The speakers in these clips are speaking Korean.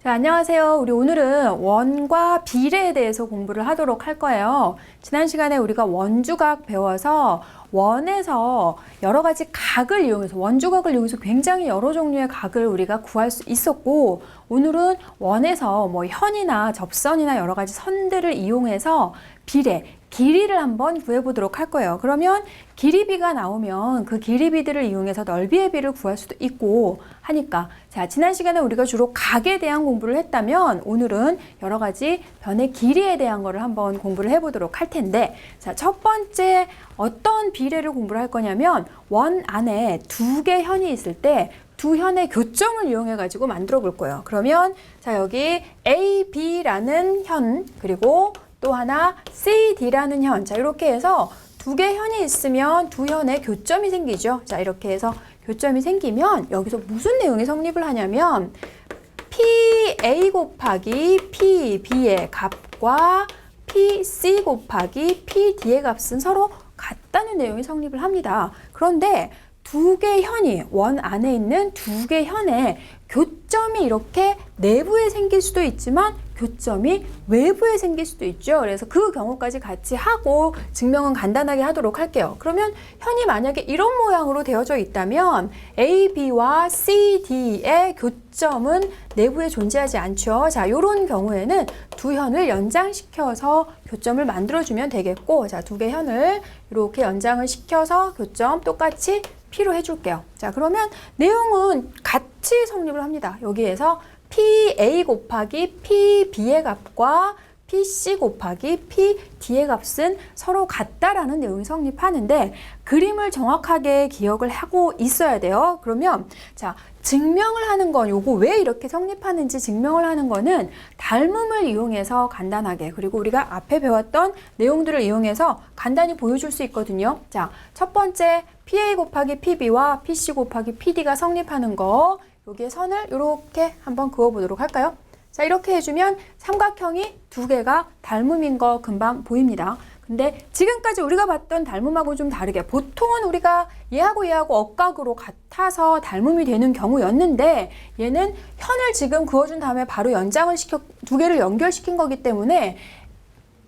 자, 안녕하세요. 우리 오늘은 원과 비례에 대해서 공부를 하도록 할 거예요. 지난 시간에 우리가 원주각 배워서 원에서 여러 가지 각을 이용해서 원주각을 이용해서 굉장히 여러 종류의 각을 우리가 구할 수 있었고, 오늘은 원에서 뭐 현이나 접선이나 여러 가지 선들을 이용해서 비례, 길이를 한번 구해보도록 할 거예요. 그러면 길이비가 나오면 그 길이비들을 이용해서 넓이의 비를 구할 수도 있고 하니까, 자, 지난 시간에 우리가 주로 각에 대한 공부를 했다면 오늘은 여러 가지 변의 길이에 대한 거를 한번 공부를 해보도록 할 텐데, 자, 첫 번째 어떤 비례를 공부를 할 거냐면 원 안에 두 개 현이 있을 때 두 현의 교점을 이용해 가지고 만들어 볼 거예요. 그러면 자, 여기 A, B라는 현, 그리고 또 하나 C, D라는 현. 자, 이렇게 해서 두 개 현이 있으면 두 현의 교점이 생기죠. 자, 이렇게 해서 교점이 생기면 여기서 무슨 내용이 성립을 하냐면 PA 곱하기 PB의 값과 PC 곱하기 PD의 값은 서로 같다는 내용이 성립을 합니다. 그런데 두 개 현이 원 안에 있는 두 개 현에 교점이 이렇게 내부에 생길 수도 있지만 교점이 외부에 생길 수도 있죠. 그래서 그 경우까지 같이 하고 증명은 간단하게 하도록 할게요. 그러면 현이 만약에 이런 모양으로 되어져 있다면 A, B와 C, D의 교점은 내부에 존재하지 않죠. 자, 이런 경우에는 두 현을 연장시켜서 교점을 만들어주면 되겠고, 자, 두 개 현을 이렇게 연장을 시켜서 교점 똑같이 P로 해줄게요. 자, 그러면 내용은 같이 성립을 합니다. 여기에서 PA 곱하기 PB의 값과 PC 곱하기 PD의 값은 서로 같다라는 내용이 성립하는데, 그림을 정확하게 기억을 하고 있어야 돼요. 그러면 자, 증명을 하는 건 요거 왜 이렇게 성립하는지 증명을 하는 거는 닮음을 이용해서 간단하게, 그리고 우리가 앞에 배웠던 내용들을 이용해서 간단히 보여줄 수 있거든요. 자, 첫 번째 PA 곱하기 PB와 PC 곱하기 PD가 성립하는 거, 여기에 선을 이렇게 한번 그어보도록 할까요? 자, 이렇게 해주면 삼각형이 두 개가 닮음인 거 금방 보입니다. 근데 지금까지 우리가 봤던 닮음하고 좀 다르게, 보통은 우리가 얘하고 억각으로 같아서 닮음이 되는 경우였는데, 얘는 현을 지금 그어준 다음에 바로 연장을 시켜 두 개를 연결시킨 거기 때문에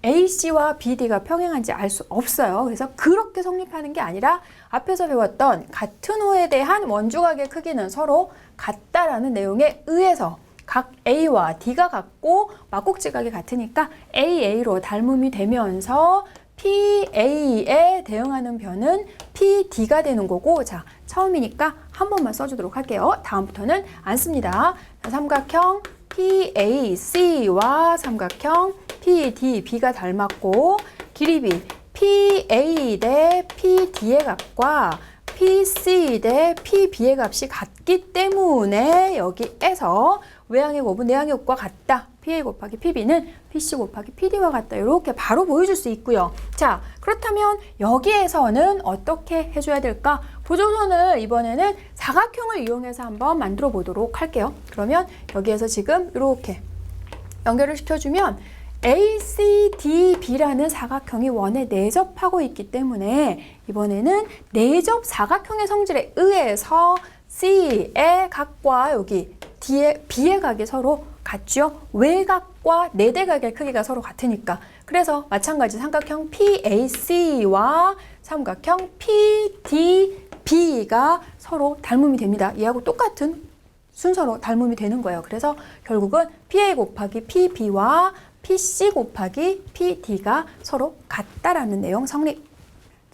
AC와 BD가 평행한지 알 수 없어요. 그래서 그렇게 성립하는 게 아니라 앞에서 배웠던 같은 호에 대한 원주각의 크기는 서로 같다라는 내용에 의해서 각 A와 D가 같고 막꼭지각이 같으니까 AA로 닮음이 되면서 PA에 대응하는 변은 PD가 되는 거고, 자, 처음이니까 한 번만 써주도록 할게요. 다음부터는 안 씁니다. 자, 삼각형 PAC와 삼각형 PDB가 닮았고, 길이비 PA 대 PD의 값과 PC 대 PB의 값이 같기 때문에 여기에서 외항의 곱은 내항의 곱과 같다. PA 곱하기 PB는 PC 곱하기 PD와 같다. 이렇게 바로 보여줄 수 있고요. 자, 그렇다면 여기에서는 어떻게 해줘야 될까? 보조선을 이번에는 사각형을 이용해서 한번 만들어 보도록 할게요. 그러면 여기에서 지금 이렇게 연결을 시켜주면 ACDB라는 사각형이 원에 내접하고 있기 때문에 이번에는 내접 사각형의 성질에 의해서 C의 각과 여기 D의 B의 각이 서로 같죠? 외각과 내대각의 크기가 서로 같으니까. 그래서 마찬가지 삼각형 PAC와 삼각형 PDB가 서로 닮음이 됩니다. 얘하고 똑같은 순서로 닮음이 되는 거예요. 그래서 결국은 PA 곱하기 PB와 PC 곱하기 PD가 서로 같다라는 내용 성립.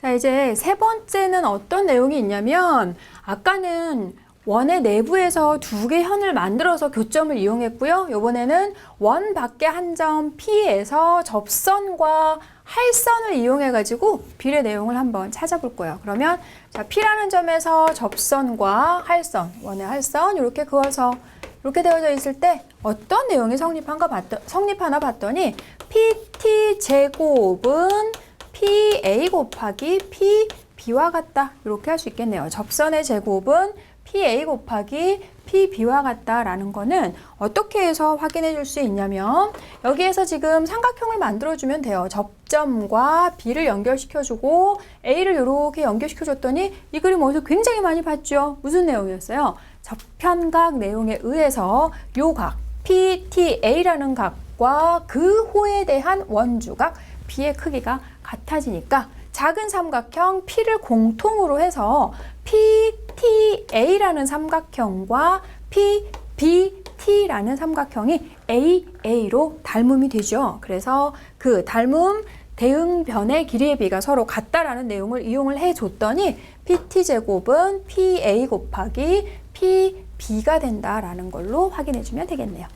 자, 이제 세 번째는 어떤 내용이 있냐면, 아까는 원의 내부에서 두 개 현을 만들어서 교점을 이용했고요. 이번에는 원 밖에 한 점 P에서 접선과 할선을 이용해 가지고 비례 내용을 한번 찾아볼 거예요. 그러면 자, P라는 점에서 접선과 할선, 원의 할선 이렇게 그어서 이렇게 되어져 있을 때 어떤 내용이 성립하나 봤더니 PT 제곱은 PA 곱하기 PB와 같다. 이렇게 할 수 있겠네요. 접선의 제곱은 PA 곱하기 PB와 같다라는 거는 어떻게 해서 확인해 줄 수 있냐면, 여기에서 지금 삼각형을 만들어주면 돼요. 접점과 B를 연결시켜주고 A를 이렇게 연결시켜줬더니 이 그림 어디서 굉장히 많이 봤죠? 무슨 내용이었어요? 저편각 내용에 의해서 요 각 PTA라는 각과 그 호에 대한 원주각 B의 크기가 같아지니까 작은 삼각형 P를 공통으로 해서 PTA라는 삼각형과 PBT라는 삼각형이 AA로 닮음이 되죠. 그래서 그 닮음 대응변의 길이의 비가 서로 같다라는 내용을 이용을 해줬더니 PT제곱은 PA 곱하기 PB가 된다라는 걸로 확인해주면 되겠네요.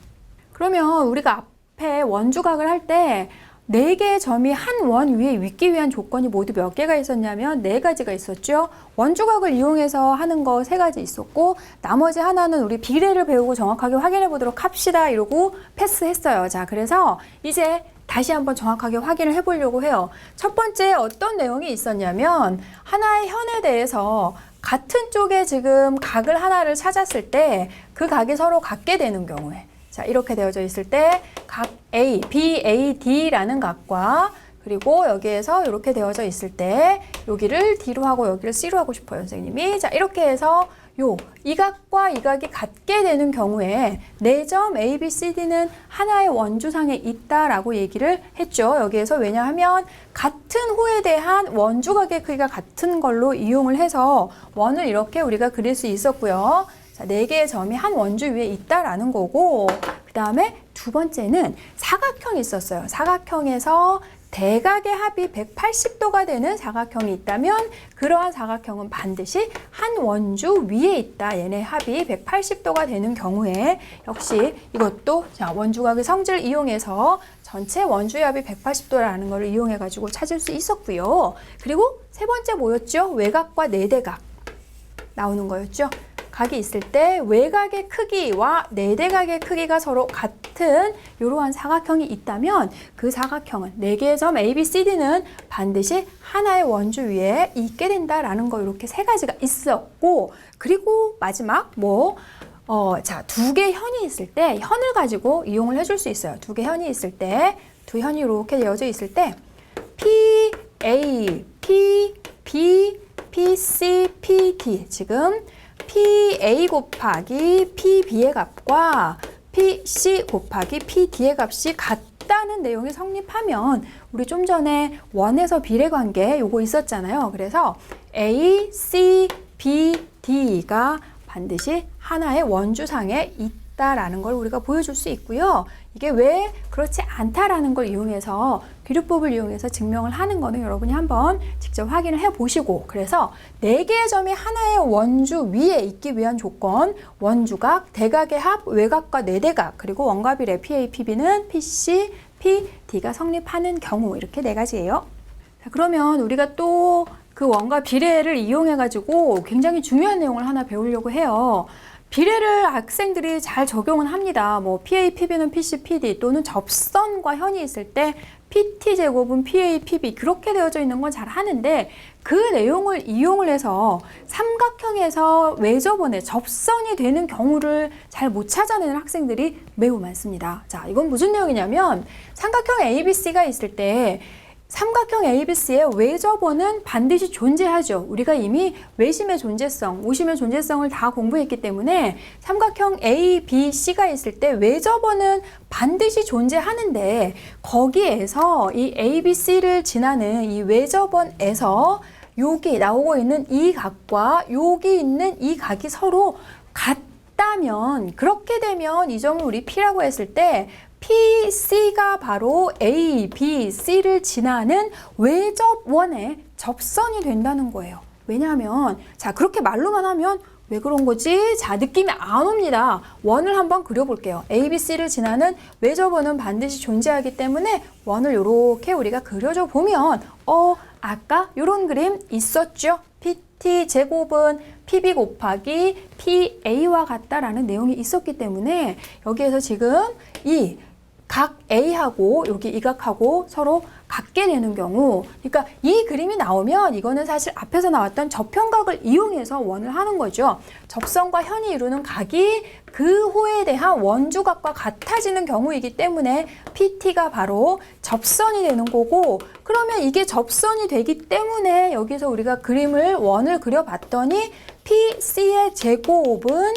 그러면 우리가 앞에 원주각을 할 때 4개의 점이 한 원 위에 있기 위한 조건이 모두 몇 개가 있었냐면 4가지가 있었죠. 원주각을 이용해서 하는 거 3가지 있었고 나머지 하나는 우리 비례를 배우고 정확하게 확인해 보도록 합시다 이러고 패스했어요. 자, 그래서 이제 다시 한번 정확하게 확인을 해보려고 해요. 첫 번째 어떤 내용이 있었냐면 하나의 현에 대해서 같은 쪽에 지금 각을 하나를 찾았을 때 그 각이 서로 같게 되는 경우에 자, 이렇게 되어져 있을 때 각 A, BAD라는 각과 그리고 여기에서 이렇게 되어져 있을 때 여기를 D로 하고 여기를 C로 하고 싶어요, 선생님이. 자, 이렇게 해서 이 각과 이 각이 같게 되는 경우에 4점 A, B, C, D는 하나의 원주상에 있다라고 얘기를 했죠. 여기에서 왜냐하면 같은 호에 대한 원주각의 크기가 같은 걸로 이용을 해서 원을 이렇게 우리가 그릴 수 있었고요. 자, 4개의 점이 한 원주 위에 있다라는 거고 그 다음에 두 번째는 사각형이 있었어요. 사각형에서 대각의 합이 180도가 되는 사각형이 있다면 그러한 사각형은 반드시 한 원주 위에 있다. 얘네 합이 180도가 되는 경우에 역시 이것도 자, 원주각의 성질을 이용해서 전체 원주의 합이 180도라는 걸 이용해 가지고 찾을 수 있었고요. 그리고 세 번째 뭐였죠? 외곽과 내대각 나오는 거였죠. 각이 있을 때 외곽의 크기와 내대각의 크기가 서로 같은 이러한 사각형이 있다면 그 사각형은 4개의 점 A, B, C, D는 반드시 하나의 원주 위에 있게 된다라는 거 이렇게 3가지가 있었고 그리고 마지막 자, 2개 현이 있을 때 현을 가지고 이용을 해줄 수 있어요. 2개 현이 있을 때 두 현이 이렇게 되어져 있을 때 PA, PB, PC, PD 지금 PA 곱하기 PB의 값과 PC 곱하기 PD의 값이 같다는 내용이 성립하면 우리 좀 전에 원에서 비례관계 요거 있었잖아요. 그래서 A, C, B, D가 반드시 하나의 원주상에 있다라는 걸 우리가 보여줄 수 있고요. 이게 왜 그렇지 않다라는 걸 이용해서 귀류법을 이용해서 증명을 하는 거는 여러분이 한번 직접 확인을 해보시고 그래서 4개의 점이 하나의 원주 위에 있기 위한 조건 원주각, 대각의 합, 외곽과 내대각 그리고 원과 비례 PA, PB는 PC, PD가 성립하는 경우 이렇게 4가지예요. 자, 그러면 우리가 또 그 원과 비례를 이용해 가지고 굉장히 중요한 내용을 하나 배우려고 해요. 비례를 학생들이 잘 적용은 합니다. PA, PB는 PC, PD 또는 접선과 현이 있을 때 PT제곱은 PA, PB 그렇게 되어져 있는 건 잘 하는데 그 내용을 이용을 해서 삼각형에서 외접원에 접선이 되는 경우를 잘 못 찾아내는 학생들이 매우 많습니다. 자, 이건 무슨 내용이냐면 삼각형 ABC가 있을 때 삼각형 ABC의 외접원은 반드시 존재하죠. 우리가 이미 외심의 존재성, 오심의 존재성을 다 공부했기 때문에 삼각형 ABC가 있을 때 외접원은 반드시 존재하는데 거기에서 이 ABC를 지나는 이 외접원에서 여기 나오고 있는 이 각과 여기 있는 이 각이 서로 같다면 그렇게 되면 이 점을 우리 P라고 했을 때 PC가 바로 A, B, C를 지나는 외접원의 접선이 된다는 거예요. 왜냐하면 자 그렇게 말로만 하면 왜 그런 거지? 자 느낌이 안 옵니다. 원을 한번 그려볼게요. A, B, C를 지나는 외접원은 반드시 존재하기 때문에 원을 이렇게 우리가 그려줘 보면 아까 이런 그림 있었죠? PT제곱은 PB 곱하기 PA와 같다라는 내용이 있었기 때문에 여기에서 지금 이 각 A하고 여기 이 각하고 서로 같게 되는 경우 그러니까 이 그림이 나오면 이거는 사실 앞에서 나왔던 접현각을 이용해서 원을 하는 거죠. 접선과 현이 이루는 각이 그 호에 대한 원주각과 같아지는 경우이기 때문에 PT가 바로 접선이 되는 거고 그러면 이게 접선이 되기 때문에 여기서 우리가 그림을 원을 그려봤더니 PC의 제곱은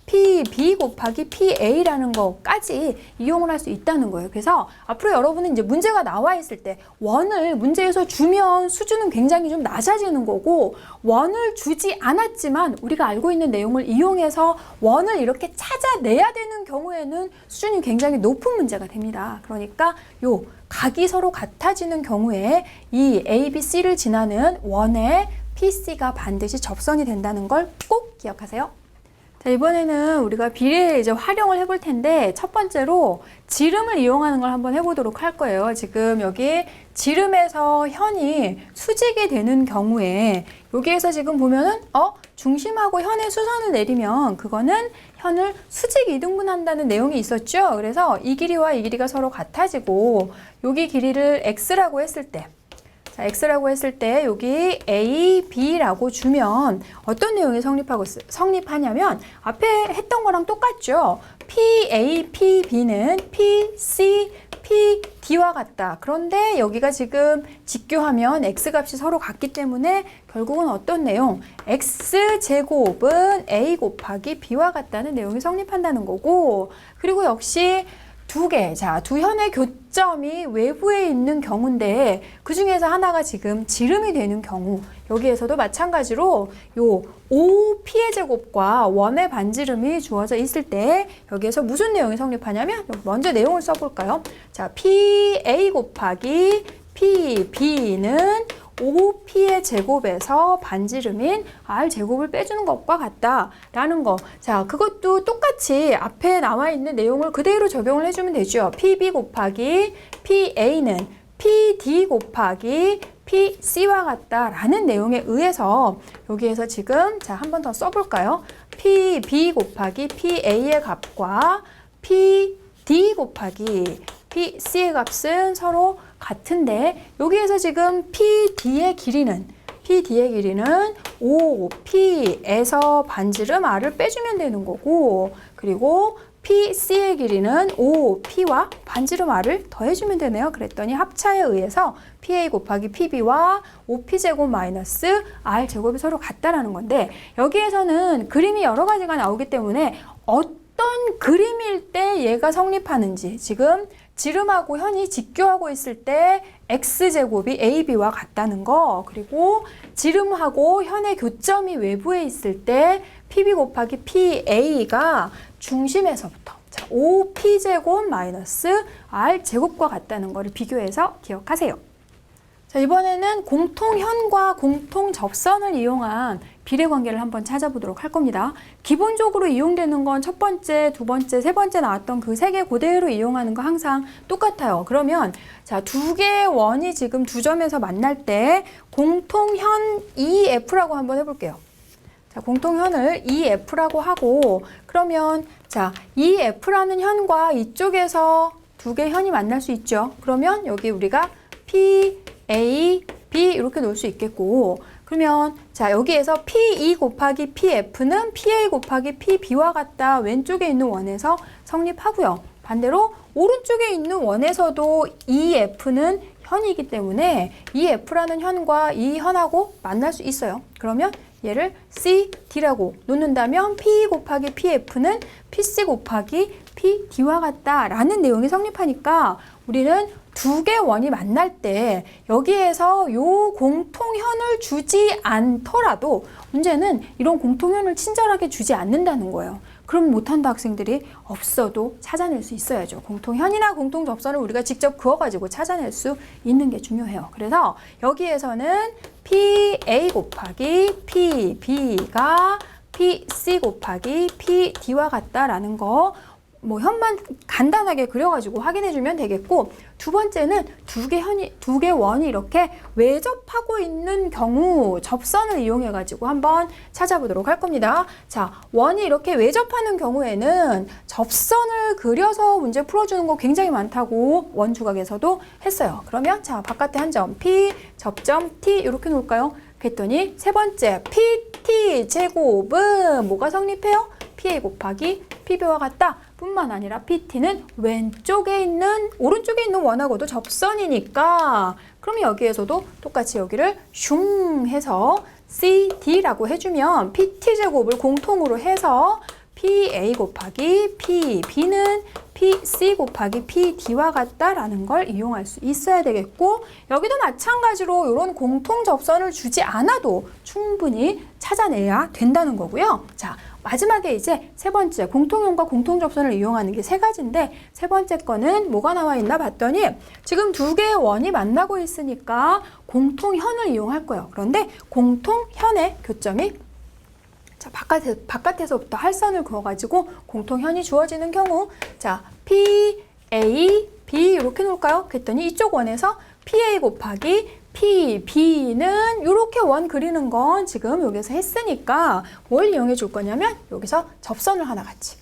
PB 곱하기 PA라는 것까지 이용을 할 수 있다는 거예요. 그래서 앞으로 여러분은 이제 문제가 나와 있을 때 원을 문제에서 주면 수준은 굉장히 좀 낮아지는 거고, 원을 주지 않았지만 우리가 알고 있는 내용을 이용해서 원을 이렇게 찾아내야 되는 경우에는 수준이 굉장히 높은 문제가 됩니다. 그러니까 요 각이 서로 같아지는 경우에 이 A, B, C를 지나는 원의 PC가 반드시 접선이 된다는 걸 꼭 기억하세요. 자, 이번에는 우리가 비례를 이제 활용을 해볼 텐데, 첫 번째로 지름을 이용하는 걸 한번 해보도록 할 거예요. 지금 여기 지름에서 현이 수직이 되는 경우에 여기에서 지금 보면은 중심하고 현의 수선을 내리면 그거는 현을 수직 이등분한다는 내용이 있었죠. 그래서 이 길이와 이 길이가 서로 같아지고 여기 길이를 x라고 했을 때, 자, x라고 했을 때 여기 a, b라고 주면 어떤 내용이 성립하냐면 앞에 했던 거랑 똑같죠. PA, PB는 PC, PD와 같다. 그런데 여기가 지금 직교하면 x값이 서로 같기 때문에 결국은 어떤 내용? x제곱은 a 곱하기 b와 같다는 내용이 성립한다는 거고, 그리고 역시 두 현의 교점이 외부에 있는 경우인데 그 중에서 하나가 지금 지름이 되는 경우, 여기에서도 마찬가지로 요 OP의 제곱과 원의 반지름이 주어져 있을 때 여기에서 무슨 내용이 성립하냐면, 먼저 내용을 써볼까요? 자, PA 곱하기 PB는 OP의 제곱에서 반지름인 R제곱을 빼주는 것과 같다라는 거. 자, 그것도 똑같이 앞에 나와 있는 내용을 그대로 적용을 해주면 되죠. PB 곱하기 PA는 PD 곱하기 PC와 같다라는 내용에 의해서 여기에서 지금 자, 한 번 더 써볼까요? PB 곱하기 PA의 값과 PD 곱하기 PC의 값은 서로 같은데 여기에서 지금 PD의 길이는 OP에서 반지름 R을 빼주면 되는 거고, 그리고 PC의 길이는 OP와 반지름 R을 더해주면 되네요. 그랬더니 합차에 의해서 PA 곱하기 PB와 OP제곱 마이너스 R제곱이 서로 같다라는 건데, 여기에서는 그림이 여러 가지가 나오기 때문에 어떤 그림일 때 얘가 성립하는지, 지금 지름하고 현이 직교하고 있을 때 x제곱이 AB와 같다는 거, 그리고 지름하고 현의 교점이 외부에 있을 때 PB 곱하기 PA가 중심에서부터 OP제곱 마이너스 R제곱과 같다는 거를 비교해서 기억하세요. 자, 이번에는 공통현과 공통접선을 이용한 비례관계를 한번 찾아보도록 할 겁니다. 기본적으로 이용되는 건 첫 번째, 두 번째, 세 번째 나왔던 그 세 개 그대로 이용하는 거 항상 똑같아요. 그러면 자, 두 개의 원이 지금 두 점에서 만날 때 공통현 EF라고 한번 해볼게요. 자, 공통현을 EF라고 하고, 그러면 자, EF라는 현과 이쪽에서 두 개의 현이 만날 수 있죠. 그러면 여기 우리가 PA, B 이렇게 놓을 수 있겠고, 그러면 자, 여기에서 PE 곱하기 PF는 PA 곱하기 PB와 같다. 왼쪽에 있는 원에서 성립하고요. 반대로 오른쪽에 있는 원에서도 EF는 현이기 때문에 EF라는 현과 이 현하고 만날 수 있어요. 그러면 얘를 CD라고 놓는다면 PE 곱하기 PF는 PC 곱하기 PD와 같다라는 내용이 성립하니까 우리는 두 개 원이 만날 때 여기에서 요 공통현을 주지 않더라도 문제는 이런 공통현을 친절하게 주지 않는다는 거예요. 그럼 못한다 학생들이 없어도 찾아낼 수 있어야죠. 공통현이나 공통접선을 우리가 직접 그어가지고 찾아낼 수 있는 게 중요해요. 그래서 여기에서는 PA 곱하기 PB가 PC 곱하기 PD와 같다라는 거 현만 간단하게 그려가지고 확인해주면 되겠고, 두 번째는 두 개 원이 이렇게 외접하고 있는 경우 접선을 이용해가지고 한번 찾아보도록 할 겁니다. 자, 원이 이렇게 외접하는 경우에는 접선을 그려서 문제 풀어주는 거 굉장히 많다고 원주각에서도 했어요. 그러면 자, 바깥에 한 점 P, 접점 T 이렇게 놓을까요? 그랬더니 세 번째 PT 제곱은 뭐가 성립해요? PA 곱하기 PB와 같다. 뿐만 아니라 PT는 오른쪽에 있는 원하고도 접선이니까, 그럼 여기에서도 똑같이 여기를 슝 해서 CD라고 해주면 PT 제곱을 공통으로 해서 PA 곱하기 P, B는 PC 곱하기 PD와 같다라는 걸 이용할 수 있어야 되겠고, 여기도 마찬가지로 이런 공통 접선을 주지 않아도 충분히 찾아내야 된다는 거고요. 자, 마지막에 이제 세 번째, 공통형과 공통접선을 이용하는 게 세 가지인데, 세 번째 거는 뭐가 나와 있나 봤더니 지금 두 개의 원이 만나고 있으니까 공통현을 이용할 거예요. 그런데 공통현의 교점이, 자, 바깥에서부터 할선을 그어가지고 공통현이 주어지는 경우, 자, P, A, B 이렇게 놓을까요? 그랬더니 이쪽 원에서 PA 곱하기 P, B는 이렇게 원 그리는 건 지금 여기서 했으니까 뭘 이용해 줄 거냐면 여기서 접선을 하나 같이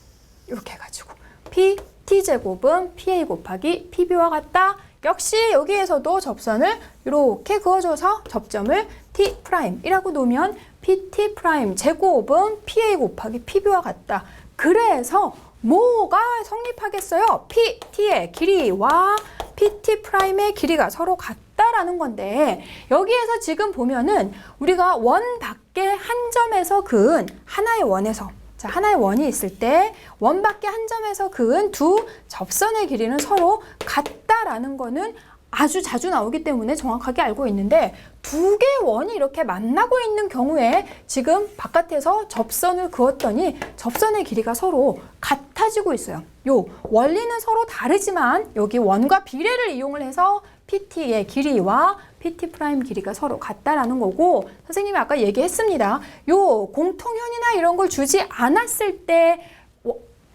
이렇게 해가지고 P, T제곱은 PA 곱하기 PB와 같다. 역시 여기에서도 접선을 이렇게 그어줘서 접점을 T'이라고 놓으면 PT' 제곱은 PA 곱하기 PB와 같다. 그래서 뭐가 성립하겠어요? PT의 길이와 PT'의 길이가 서로 같다라는 건데, 여기에서 지금 보면은 우리가 원 밖에 한 점에서 그은 하나의 원에서, 자, 하나의 원이 있을 때 원 밖에 한 점에서 그은 두 접선의 길이는 서로 같다라는 거는 아주 자주 나오기 때문에 정확하게 알고 있는데, 두 개의 원이 이렇게 만나고 있는 경우에 지금 바깥에서 접선을 그었더니 접선의 길이가 서로 같아지고 있어요. 요 원리는 서로 다르지만 여기 원과 비례를 이용을 해서 PT의 길이와 PT' 길이가 서로 같다라는 거고, 선생님이 아까 얘기했습니다. 요 공통현이나 이런 걸 주지 않았을 때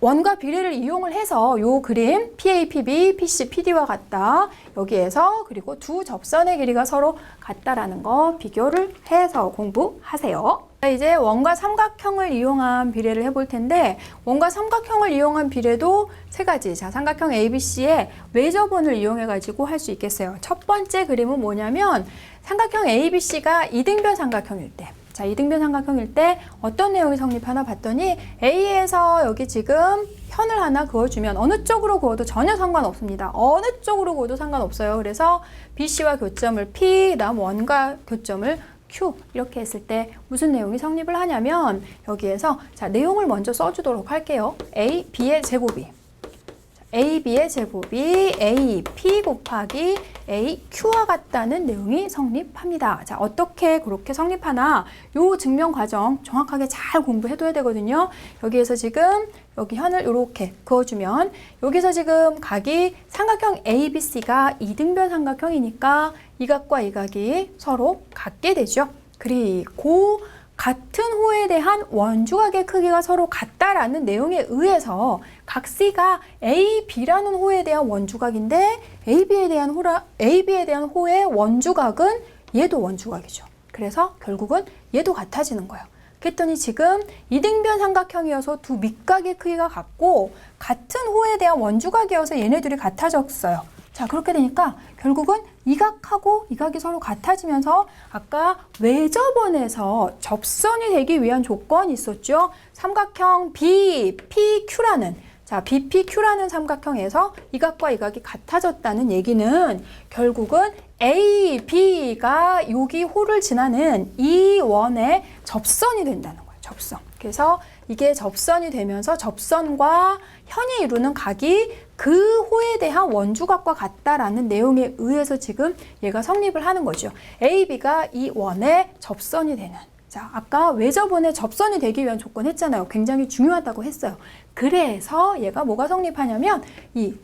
원과 비례를 이용을 해서 요 그림 PA, PB, PC, PD와 같다. 여기에서 그리고 두 접선의 길이가 서로 같다라는 거 비교를 해서 공부하세요. 이제 원과 삼각형을 이용한 비례를 해볼 텐데, 원과 삼각형을 이용한 비례도 세 가지. 자, 삼각형 ABC의 외접원을 이용해 가지고 할 수 있겠어요. 첫 번째 그림은 뭐냐면 삼각형 ABC가 이등변 삼각형일 때, 자, 이등변 삼각형일 때 어떤 내용이 성립하나 봤더니 A에서 여기 지금 현을 하나 그어주면 어느 쪽으로 그어도 전혀 상관없습니다. 어느 쪽으로 그어도 상관없어요. 그래서 BC와 교점을 P, 그다음 원과 교점을 Q 이렇게 했을 때 무슨 내용이 성립을 하냐면, 여기에서 자, 내용을 먼저 써주도록 할게요. A, B의 제곱이, AB의 제곱이 AP 곱하기 AQ와 같다는 내용이 성립합니다. 자, 어떻게 그렇게 성립하나 요 증명 과정 정확하게 잘 공부해둬야 되거든요. 여기에서 지금 여기 현을 이렇게 그어주면 여기서 지금 각이 삼각형 ABC가 이등변 삼각형이니까 이 각과 이 각이 서로 같게 되죠. 그리고 같은 호에 대한 원주각의 크기가 서로 같다라는 내용에 의해서 각 C가 A, B라는 호에 대한 원주각인데 AB에 대한 호의 원주각은 얘도 원주각이죠. 그래서 결국은 얘도 같아지는 거예요. 그랬더니 지금 이등변 삼각형이어서 두 밑각의 크기가 같고 같은 호에 대한 원주각이어서 얘네들이 같아졌어요. 자, 그렇게 되니까 결국은 이 각하고 이 각이 서로 같아지면서 아까 외접원에서 접선이 되기 위한 조건이 있었죠. 삼각형 BPQ라는, 자, BPQ라는 삼각형에서 이 각과 이 각이 같아졌다는 얘기는 결국은 AB가 여기 호를 지나는 이 원에 접선이 된다는 거예요. 접선. 그래서 이게 접선이 되면서 접선과 현이 이루는 각이 그 호에 대한 원주각과 같다라는 내용에 의해서 지금 얘가 성립을 하는 거죠. AB가 이 원에 접선이 되는. 자, 아까 외접원에 접선이 되기 위한 조건 했잖아요. 굉장히 중요하다고 했어요. 그래서 얘가 뭐가 성립하냐면 이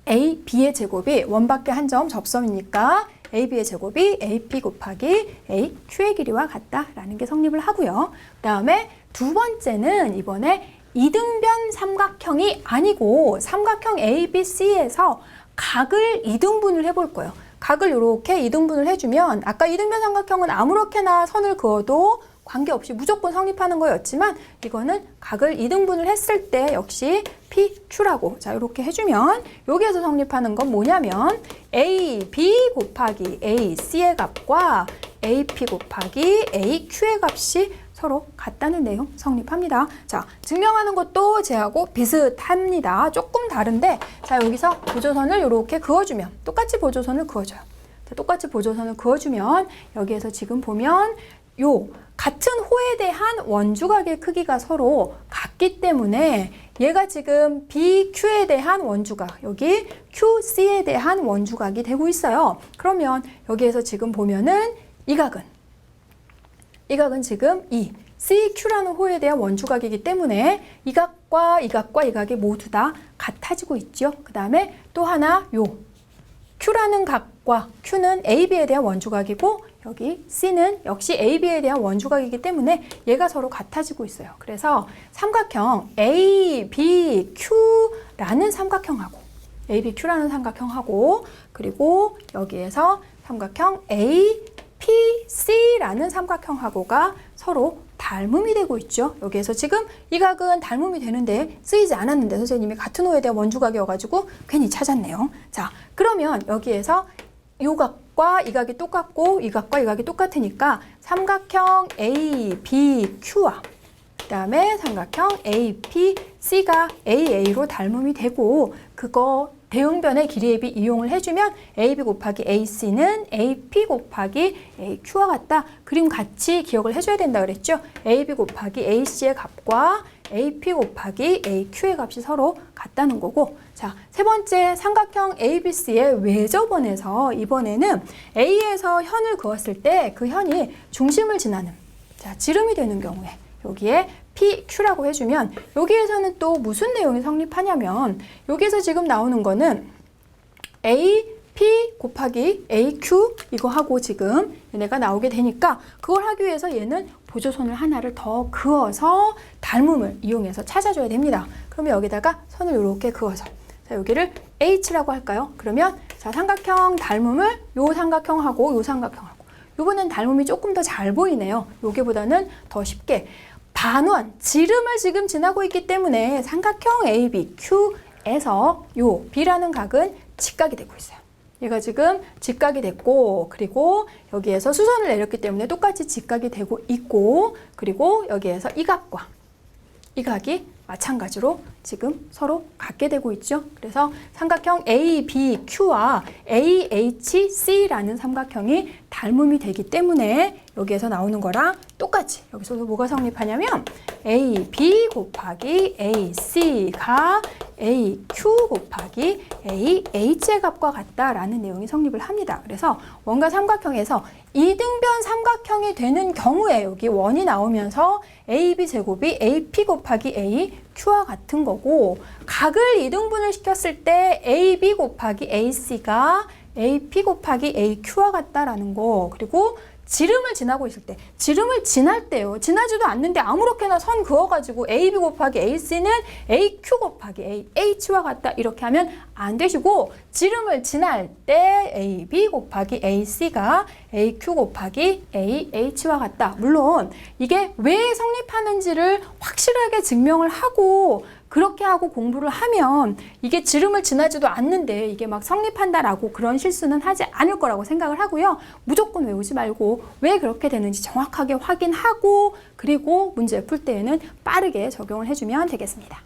A, B의 제곱이 원 밖에 한 점 접선이니까 AB의 제곱이 AP 곱하기 AQ의 길이와 같다라는 게 성립을 하고요. 그 다음에 두 번째는 이번에 이등변 삼각형이 아니고 삼각형 ABC에서 각을 이등분을 해볼 거예요. 각을 이렇게 이등분을 해주면 아까 이등변 삼각형은 아무렇게나 선을 그어도 관계없이 무조건 성립하는 거였지만 이거는 각을 이등분을 했을 때 역시 PQ라고, 자, 이렇게 해주면 여기에서 성립하는 건 뭐냐면 AB 곱하기 AC의 값과 AP 곱하기 AQ의 값이 서로 같다는 내용 성립합니다. 자, 증명하는 것도 쟤하고 비슷합니다. 조금 다른데, 자, 여기서 보조선을 이렇게 그어주면 똑같이 보조선을 그어줘요. 자, 똑같이 보조선을 그어주면 여기에서 지금 보면 요 같은 호에 대한 원주각의 크기가 서로 같기 때문에 얘가 지금 BQ에 대한 원주각, 여기 QC에 대한 원주각이 되고 있어요. 그러면 여기에서 지금 보면은 이 각은 지금 이 CQ라는 호에 대한 원주각이기 때문에 이 각과 이 각과 이 각이 모두 다 같아지고 있죠. 그 다음에 또 하나 요 Q라는 각과 Q는 AB에 대한 원주각이고 여기 C는 역시 AB에 대한 원주각이기 때문에 얘가 서로 같아지고 있어요. 그래서 삼각형 ABQ라는 삼각형하고 그리고 여기에서 삼각형 APC라는 삼각형하고가 서로 닮음이 되고 있죠. 여기에서 지금 이 각은 닮음이 되는데 쓰이지 않았는데 선생님이 같은 호에 대한 원주각이어가지고 괜히 찾았네요. 자, 그러면 여기에서 이 각과 이 각이 똑같고 이 각과 이 각이 똑같으니까 삼각형 ABQ와 그 다음에 삼각형 APC가 AA로 닮음이 되고 그거 대응변의 길이의 이용을 해주면 AB 곱하기 AC는 AP 곱하기 AQ와 같다. 그림 같이 기억을 해줘야 된다 그랬죠. AB 곱하기 AC의 값과 AP 곱하기 AQ의 값이 서로 같다는 거고 자, 세 번째 삼각형 ABC의 외접원에서 이번에는 A에서 현을 그었을 때 그 현이 중심을 지나는 자, 지름이 되는 경우에 여기에 PQ라고 해주면 여기에서는 또 무슨 내용이 성립하냐면 여기에서 지금 나오는 거는 AP 곱하기 AQ 이거 하고 지금 얘네가 나오게 되니까 그걸 하기 위해서 얘는 보조선을 하나를 더 그어서 닮음을 이용해서 찾아줘야 됩니다. 그러면 여기다가 선을 이렇게 그어서 자, 여기를 H라고 할까요? 그러면 자, 삼각형 닮음을 요 삼각형하고 요 삼각형하고 요번엔 닮음이 조금 더 잘 보이네요. 여기보다는 더 쉽게 반원, 지름을 지금 지나고 있기 때문에 삼각형 ABQ에서 요 B라는 각은 직각이 되고 있어요. 얘가 지금 직각이 됐고 그리고 여기에서 수선을 내렸기 때문에 똑같이 직각이 되고 있고 그리고 여기에서 이 각과 이 각이 마찬가지로 지금 서로 같게 되고 있죠. 그래서 삼각형 ABQ와 AHC라는 삼각형이 닮음이 되기 때문에 여기에서 나오는 거랑 똑같이 여기서도 뭐가 성립하냐면 AB 곱하기 AC가 AQ 곱하기 AH의 값과 같다라는 내용이 성립을 합니다. 그래서 원과 삼각형에서 이등변 삼각형이 되는 경우에 여기 원이 나오면서 AB 제곱이 AP 곱하기 AQ와 같은 거고 각을 이등분을 시켰을 때 AB 곱하기 AC가 AP 곱하기 AQ와 같다라는 거 그리고 지름을 지나고 있을 때 지름을 지날 때요 지나지도 않는데 아무렇게나 선 그어가지고 AB 곱하기 AC는 AQ 곱하기 AH와 같다 이렇게 하면 안 되시고 지름을 지날 때 AB 곱하기 AC가 AQ 곱하기 AH와 같다. 물론 이게 왜 성립하는지를 확실하게 증명을 하고 그렇게 하고 공부를 하면 이게 지름을 지나지도 않는데 이게 막 성립한다라고 그런 실수는 하지 않을 거라고 생각을 하고요. 무조건 외우지 말고 왜 그렇게 되는지 정확하게 확인하고 그리고 문제 풀 때에는 빠르게 적용을 해주면 되겠습니다.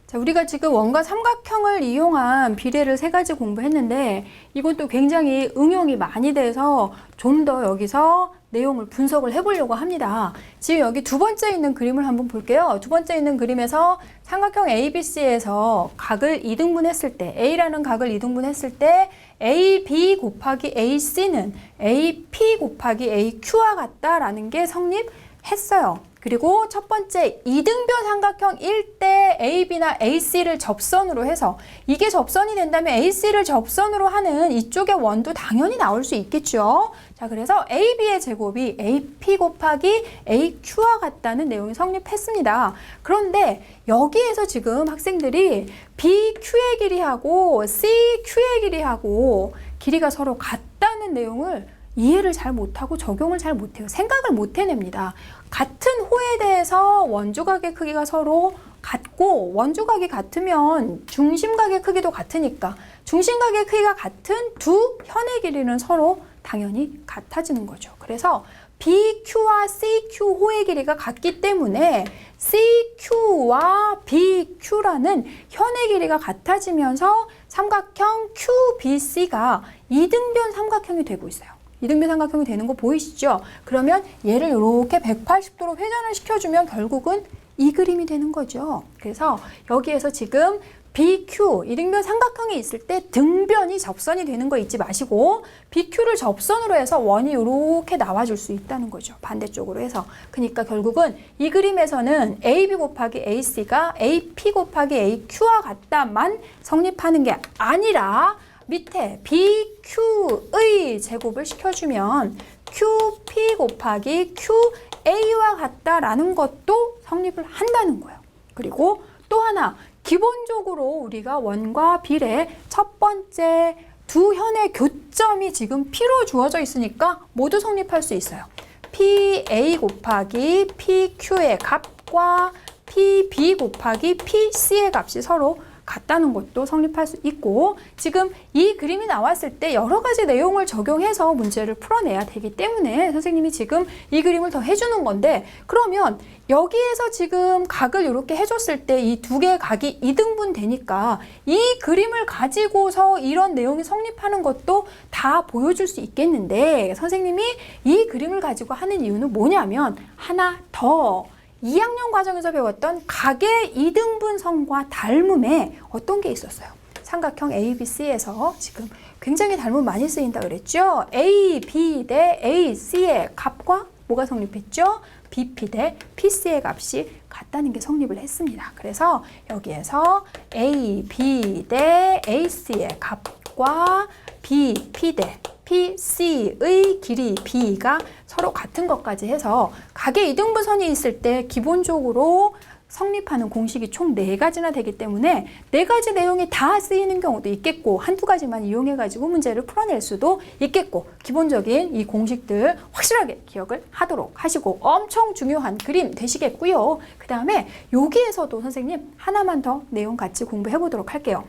자, 우리가 지금 원과 삼각형을 이용한 비례를 3가지 공부했는데 이건 또 굉장히 응용이 많이 돼서 좀 더 여기서 내용을 분석을 해보려고 합니다. 지금 여기 두 번째 있는 그림을 한번 볼게요. 두 번째 있는 그림에서 삼각형 ABC에서 각을 이등분했을 때 A라는 각을 이등분했을 때 AB 곱하기 AC는 AP 곱하기 AQ와 같다라는 게 성립했어요. 그리고 첫 번째 이등변 삼각형일 때 AB나 AC를 접선으로 해서 이게 접선이 된다면 AC를 접선으로 하는 이쪽의 원도 당연히 나올 수 있겠죠. 자, 그래서 AB의 제곱이 AP 곱하기 AQ와 같다는 내용이 성립했습니다. 그런데 여기에서 지금 학생들이 BQ의 길이하고 CQ의 길이하고 길이가 서로 같다는 내용을 이해를 잘 못하고 적용을 잘 못해요. 생각을 못 해냅니다. 같은 호에 대해서 원주각의 크기가 서로 같고 원주각이 같으면 중심각의 크기도 같으니까 중심각의 크기가 같은 두 현의 길이는 서로 당연히 같아지는 거죠. 그래서 BQ와 CQ 호의 길이가 같기 때문에 CQ와 BQ라는 현의 길이가 같아지면서 삼각형 QBC가 이등변 삼각형이 되고 있어요. 이등변 삼각형이 되는 거 보이시죠? 그러면 얘를 이렇게 180도로 회전을 시켜주면 결국은 이 그림이 되는 거죠. 그래서 여기에서 지금 BQ, 이등변 삼각형이 있을 때 등변이 접선이 되는 거 잊지 마시고 BQ를 접선으로 해서 원이 이렇게 나와줄 수 있다는 거죠. 반대쪽으로 해서. 그러니까 결국은 이 그림에서는 AB 곱하기 AC가 AP 곱하기 AQ와 같다만 성립하는 게 아니라 밑에 BQ의 제곱을 시켜주면 QP 곱하기 QA와 같다라는 것도 성립을 한다는 거예요. 그리고 또 하나, 기본적으로 우리가 원과 비례 첫 번째 두 현의 교점이 지금 P로 주어져 있으니까 모두 성립할 수 있어요. PA 곱하기 PQ의 값과 PB 곱하기 PC의 값이 서로 같다는 것도 성립할 수 있고, 지금 이 그림이 나왔을 때 여러 가지 내용을 적용해서 문제를 풀어내야 되기 때문에 선생님이 지금 이 그림을 더 해주는 건데, 그러면 여기에서 지금 각을 이렇게 해줬을 때 이 두 개의 각이 이등분 되니까 이 그림을 가지고서 이런 내용이 성립하는 것도 다 보여줄 수 있겠는데, 선생님이 이 그림을 가지고 하는 이유는 뭐냐면 하나 더 2학년 과정에서 배웠던 각의 이등분성과 닮음에 어떤 게 있었어요? 삼각형 ABC에서 지금 굉장히 닮음 많이 쓰인다 그랬죠? AB 대 AC의 값과 뭐가 성립했죠? BP 대 PC의 값이 같다는 게 성립을 했습니다. 그래서 여기에서 AB 대 AC의 값과 BP 대 PC의 길이 B가 서로 같은 것까지 해서 각의 이등분선이 있을 때 기본적으로 성립하는 공식이 총 4가지나 되기 때문에 4가지 내용이 다 쓰이는 경우도 있겠고 한두 가지만 이용해가지고 문제를 풀어낼 수도 있겠고, 기본적인 이 공식들 확실하게 기억을 하도록 하시고 엄청 중요한 그림 되시겠고요. 그 다음에 여기에서도 선생님 하나만 더 내용 같이 공부해 보도록 할게요.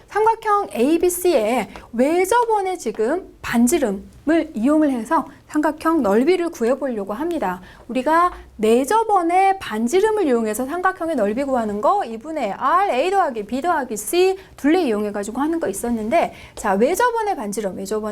삼각형 ABC의 외접원의 지금 반지름을 이용을 해서 삼각형 넓이를 구해보려고 합니다. 우리가 내접원의 반지름을 이용해서 삼각형의 넓이 구하는 거 2분의 R, A 더하기 B 더하기 C 둘레 이용해가지고 하는 거 있었는데, 자, 외접원의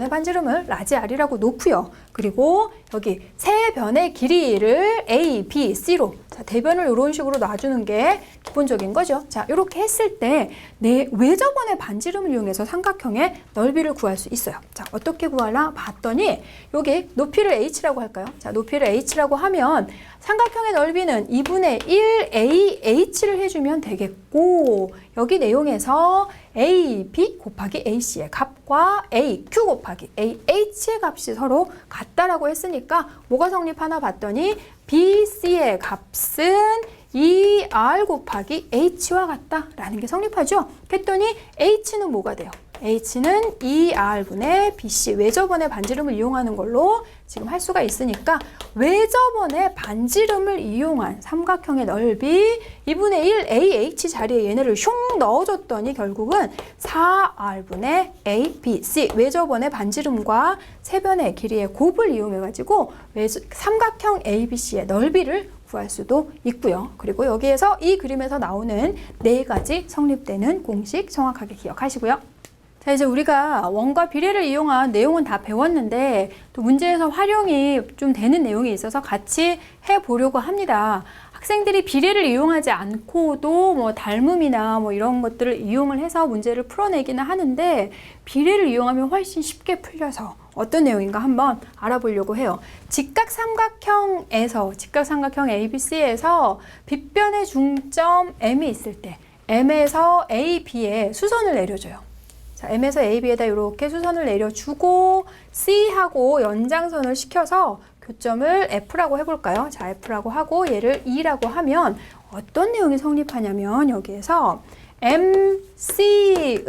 반지름을 라지 R이라고 놓고요. 그리고 여기 세 변의 길이를 A, B, C로, 자, 대변을 이런 식으로 놔주는 게 기본적인 거죠. 자, 이렇게 했을 때 외접원의 반지름을 이용해서 삼각형의 넓이를 구할 수 있어요. 자, 어떻게 구하나 봤더니 여기 높이를 H라고 할까요? 자, 높이를 H라고 하면 삼각형의 넓이는 2분의 1 AH를 해주면 되겠고, 여기 내용에서 AB 곱하기 AC의 값과 AQ 곱하기 AH의 값이 서로 같다라고 했으니까 뭐가 성립하나 봤더니 BC의 값은 2R 곱하기 H와 같다라는 게 성립하죠. 그랬더니 H는 뭐가 돼요? H는 2R분의 BC, 외접원의 반지름을 이용하는 걸로 지금 할 수가 있으니까 외접원의 반지름을 이용한 삼각형의 넓이 2분의 1 AH 자리에 얘네를 슝 넣어줬더니 결국은 4R분의 ABC, 외접원의 반지름과 세 변의 길이의 곱을 이용해가지고 삼각형 ABC의 넓이를 구할 수도 있고요. 그리고 여기에서 이 그림에서 나오는 4가지 성립되는 공식 정확하게 기억하시고요. 자, 이제 우리가 원과 비례를 이용한 내용은 다 배웠는데 또 문제에서 활용이 좀 되는 내용이 있어서 같이 해보려고 합니다. 학생들이 비례를 이용하지 않고도 뭐 닮음이나 뭐 이런 것들을 이용을 해서 문제를 풀어내기는 하는데, 비례를 이용하면 훨씬 쉽게 풀려서 어떤 내용인가 한번 알아보려고 해요. 직각삼각형 ABC에서 빗변의 중점 M이 있을 때 M에서 A, B에 수선을 내려줘요. 자, M에서 A, B에다 이렇게 수선을 내려주고 C하고 연장선을 시켜서 교점을 F라고 해볼까요? 자, F라고 하고 얘를 E라고 하면 어떤 내용이 성립하냐면 여기에서 MC의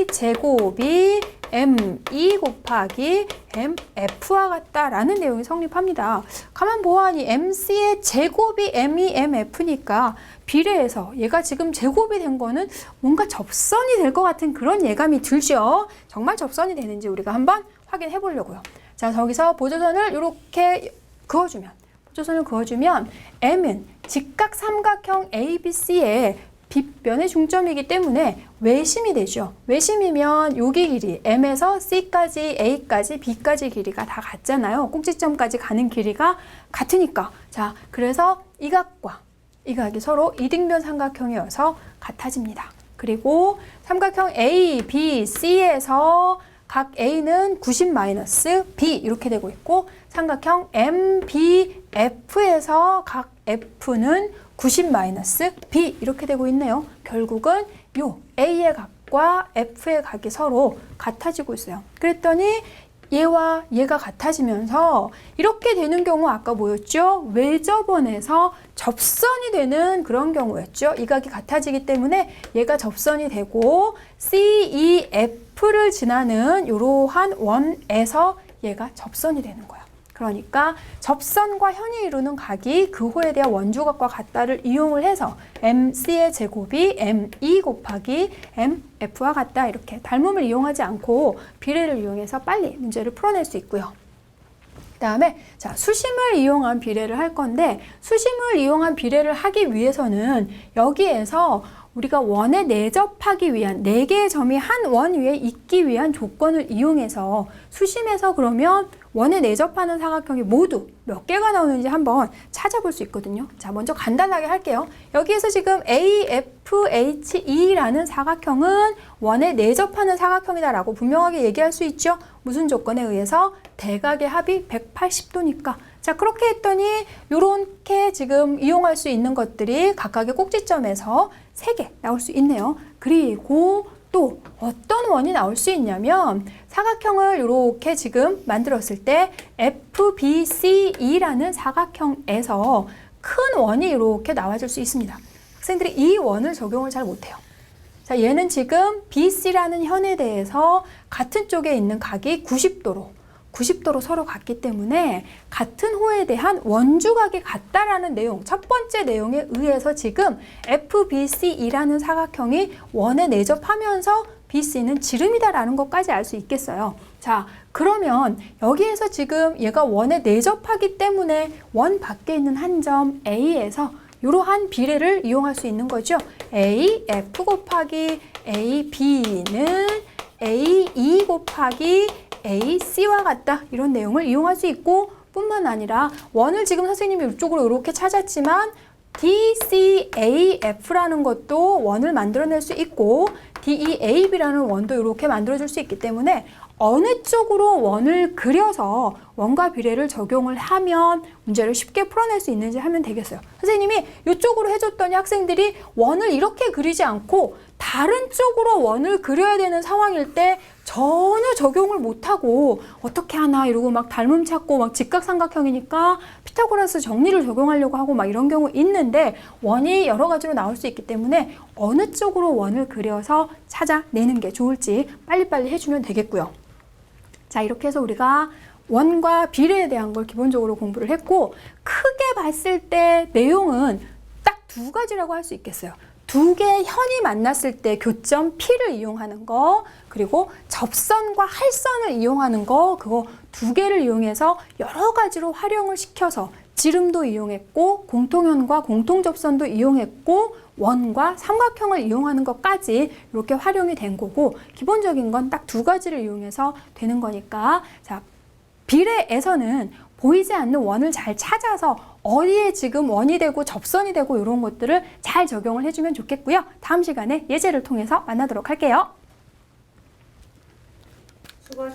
제곱이 ME 곱하기 MF와 같다라는 내용이 성립합니다. 가만 보아하니 MC의 제곱이 ME, MF니까 비례해서 얘가 지금 제곱이 된 거는 뭔가 접선이 될 것 같은 그런 예감이 들죠. 정말 접선이 되는지 우리가 한번 확인해 보려고요. 자, 저기서 보조선을 이렇게 그어주면 M은 직각삼각형 ABC의 빗변의 중점이기 때문에 외심이 되죠. 외심이면 여기 길이 M에서 C까지, A까지, B까지 길이가 다 같잖아요. 꼭지점까지 가는 길이가 같으니까. 자, 그래서 이 각과 이 각이 서로 이등변 삼각형이어서 같아집니다. 그리고 삼각형 A, B, C에서 각 A는 90-B 이렇게 되고 있고 삼각형 M, B, F에서 각 F는 90-B 이렇게 되고 있네요. 결국은 요 A의 각과 F의 각이 서로 같아지고 있어요. 그랬더니 얘와 얘가 같아지면서 이렇게 되는 경우 아까 뭐였죠? 외접원에서 접선이 되는 그런 경우였죠. 이 각이 같아지기 때문에 얘가 접선이 되고 CEF를 지나는 이러한 원에서 얘가 접선이 되는 거예요. 그러니까 접선과 현이 이루는 각이 그 호에 대한 원주각과 같다를 이용을 해서 MC의 제곱이 ME 곱하기 MF와 같다. 이렇게 닮음을 이용하지 않고 비례를 이용해서 빨리 문제를 풀어낼 수 있고요. 그 다음에 자, 수심을 이용한 비례를 할 건데 수심을 이용한 비례를 하기 위해서는 여기에서 우리가 원에 내접하기 위한 4개의 점이 한 원 위에 있기 위한 조건을 이용해서 수심에서 그러면 원에 내접하는 사각형이 모두 몇 개가 나오는지 한번 찾아볼 수 있거든요. 자, 먼저 간단하게 할게요. 여기에서 지금 AFHE라는 사각형은 원에 내접하는 사각형이다라고 분명하게 얘기할 수 있죠. 무슨 조건에 의해서? 대각의 합이 180도니까. 자, 그렇게 했더니 요렇게 지금 이용할 수 있는 것들이 각각의 꼭지점에서 3개 나올 수 있네요. 그리고 또 어떤 원이 나올 수 있냐면 사각형을 이렇게 지금 만들었을 때 FBCE라는 사각형에서 큰 원이 이렇게 나와줄 수 있습니다. 학생들이 이 원을 적용을 잘 못해요. 자, 얘는 지금 BC라는 현에 대해서 같은 쪽에 있는 각이 90도로 서로 같기 때문에 같은 호에 대한 원주각이 같다라는 내용, 첫 번째 내용에 의해서 지금 FBCE라는 사각형이 원에 내접하면서 BC는 지름이다라는 것까지 알 수 있겠어요. 자, 그러면 여기에서 지금 얘가 원에 내접하기 때문에 원 밖에 있는 한 점 A에서 이러한 비례를 이용할 수 있는 거죠. AF 곱하기 AB는 AE 곱하기 AC와 같다. 이런 내용을 이용할 수 있고 뿐만 아니라 원을 지금 선생님이 이쪽으로 이렇게 찾았지만 DCAF라는 것도 원을 만들어낼 수 있고 DEAB라는 원도 이렇게 만들어줄 수 있기 때문에 어느 쪽으로 원을 그려서 원과 비례를 적용을 하면 문제를 쉽게 풀어낼 수 있는지 하면 되겠어요. 선생님이 이쪽으로 해줬더니 학생들이 원을 이렇게 그리지 않고 다른 쪽으로 원을 그려야 되는 상황일 때 전혀 적용을 못하고 어떻게 하나 이러고 막 닮음 찾고 막 직각삼각형이니까 피타고라스 정리를 적용하려고 하고 막 이런 경우 있는데 원이 여러 가지로 나올 수 있기 때문에 어느 쪽으로 원을 그려서 찾아내는 게 좋을지 빨리빨리 해주면 되겠고요. 자, 이렇게 해서 우리가 원과 비례에 대한 걸 기본적으로 공부를 했고 크게 봤을 때 내용은 딱 2가지라고 할 수 있겠어요. 2개의 현이 만났을 때 교점 P를 이용하는 거, 그리고 접선과 할선을 이용하는 거, 그거 2개를 이용해서 여러 가지로 활용을 시켜서 지름도 이용했고 공통현과 공통접선도 이용했고 원과 삼각형을 이용하는 것까지 이렇게 활용이 된 거고 기본적인 건 딱 2가지를 이용해서 되는 거니까 자, 비례에서는 보이지 않는 원을 잘 찾아서 어디에 지금 원이 되고 접선이 되고 이런 것들을 잘 적용을 해주면 좋겠고요. 다음 시간에 예제를 통해서 만나도록 할게요.